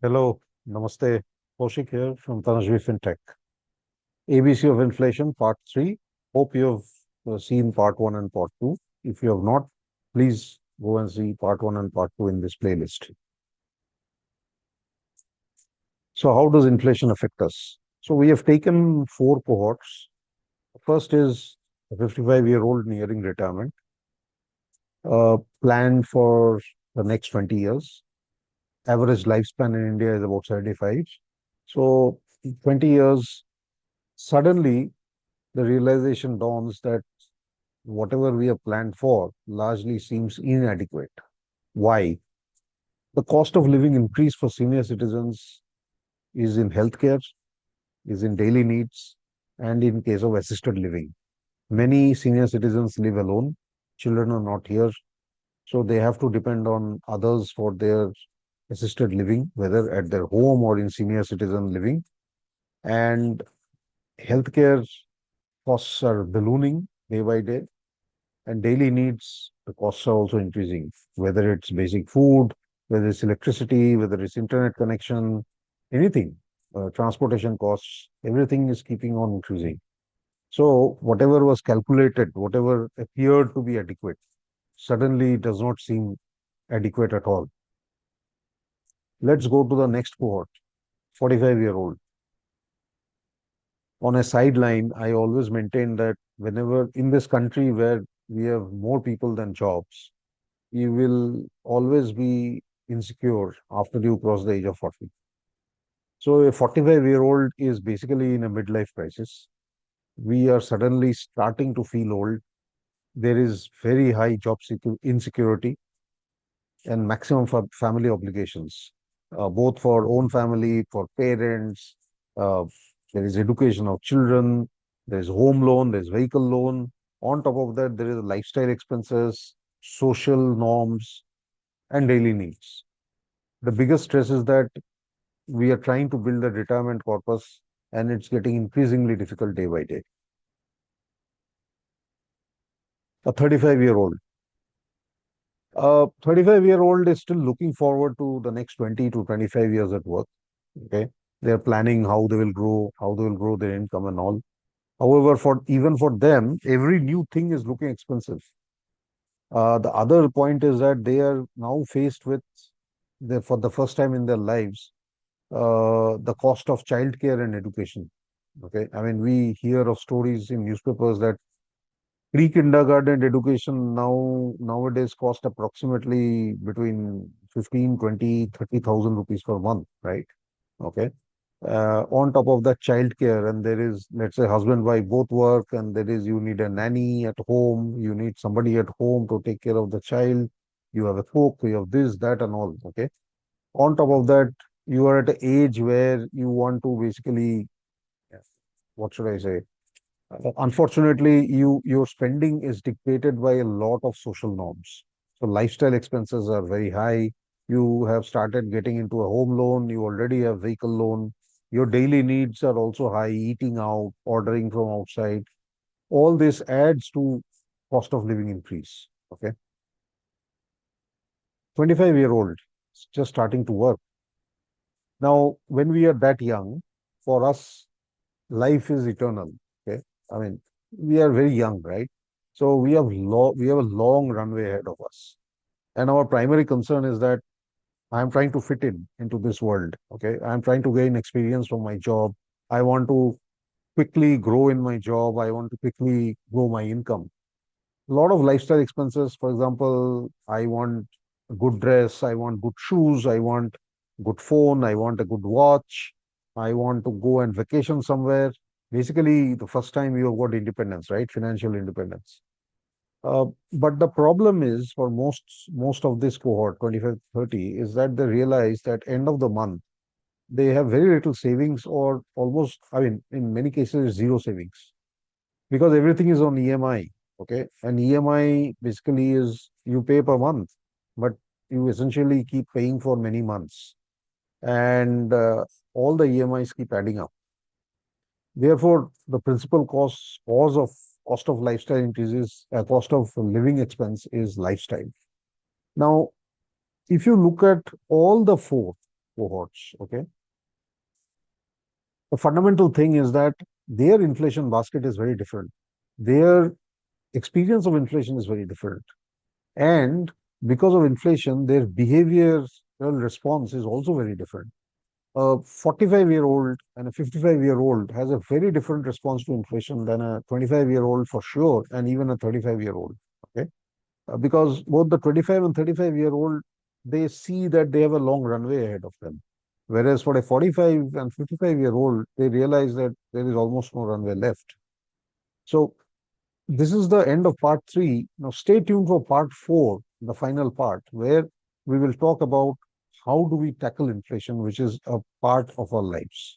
Hello, Namaste. Kaushik here from Tanashvi Fintech. ABC of Inflation, Part 3. Hope you have seen Part 1 and Part 2. If you have not, please go and see Part 1 and Part 2 in this playlist. So, how does inflation affect us? So, we have taken four cohorts. First is a 55-year-old nearing retirement, planned for the next 20 years. Average lifespan in India is about 75. So, 20 years, suddenly the realization dawns that whatever we have planned for largely seems inadequate. Why? The cost of living increase for senior citizens is in healthcare, is in daily needs, and in case of assisted living. Many senior citizens live alone, children are not here, so they have to depend on others for their assisted living, whether at their home or in senior citizen living. And healthcare costs are ballooning day by day, and daily needs, the costs are also increasing, whether it's basic food, whether it's electricity, whether it's internet connection, anything, transportation costs, everything is keeping on increasing. So whatever was calculated, whatever appeared to be adequate, suddenly does not seem adequate at all. Let's go to the next cohort, 45-year-old. On a sideline, I always maintain that whenever in this country where we have more people than jobs, you will always be insecure after you cross the age of 40. So a 45-year-old is basically in a midlife crisis. We are suddenly starting to feel old. There is very high job insecurity and maximum family obligations, both for own family, for parents. Uh, there is education of children. There is home loan. There is vehicle loan. On top of that, there is lifestyle expenses, social norms, and daily needs. The biggest stress is that we are trying to build a retirement corpus and it's getting increasingly difficult day by day. A 35-year-old. A 35-year-old is still looking forward to the next 20 to 25 years at work. Okay. They're planning how they will grow, how they will grow their income and all. However, for even for them, every new thing is looking expensive. The other point is that they are now faced with for the first time in their lives, the cost of childcare and education. Okay, I mean, we hear of stories in newspapers that pre-kindergarten education nowadays cost approximately between 15, 20, 30,000 rupees per month, right? Okay. On top of that, childcare, and there is, let's say, husband, wife both work, and there is, you need a nanny at home, you need somebody at home to take care of the child, you have a cook, you have this, that, and all. Okay. On top of that, you are at an age where you want to basically, what should I say? Unfortunately, your spending is dictated by a lot of social norms. So lifestyle expenses are very high. You have started getting into a home loan. You already have vehicle loan. Your daily needs are also high. Eating out, ordering from outside. All this adds to cost of living increase. Okay, 25-year-old just starting to work. Now, when we are that young, for us, life is eternal. Okay, I mean, we are very young, right? So we have a long runway ahead of us, and our primary concern is that I'm trying to fit in into this world. Okay, I'm trying to gain experience from my job. I want to quickly grow in my job. I want to quickly grow my income. A lot of lifestyle expenses. For example, I want a good dress. I want good shoes. I want good phone. I want a good watch. I want to go and vacation somewhere. Basically, the first time you have got independence, right? Financial independence. But the problem is for most of this cohort, 25, 30, is that they realize that end of the month, they have very little savings or almost, I mean, in many cases, zero savings because everything is on EMI. Okay. And EMI basically is you pay per month, but you essentially keep paying for many months. And all the EMIs keep adding up. Therefore, the principal cost of lifestyle increases, cost of living expense is lifestyle. Now, if you look at all the four, cohorts. Okay. The fundamental thing is that their inflation basket is very different. Their experience of inflation is very different. And because of inflation, their behavioral response is also very different. A 45-year-old and a 55-year-old has a very different response to inflation than a 25-year-old for sure, and even a 35-year-old. Okay. Because both the 25 and 35-year-old, they see that they have a long runway ahead of them. Whereas for a 45 and 55-year-old, they realize that there is almost no runway left. So this is the end of part 3. Now stay tuned for part 4, the final part, where we will talk about how do we tackle inflation, which is a part of our lives.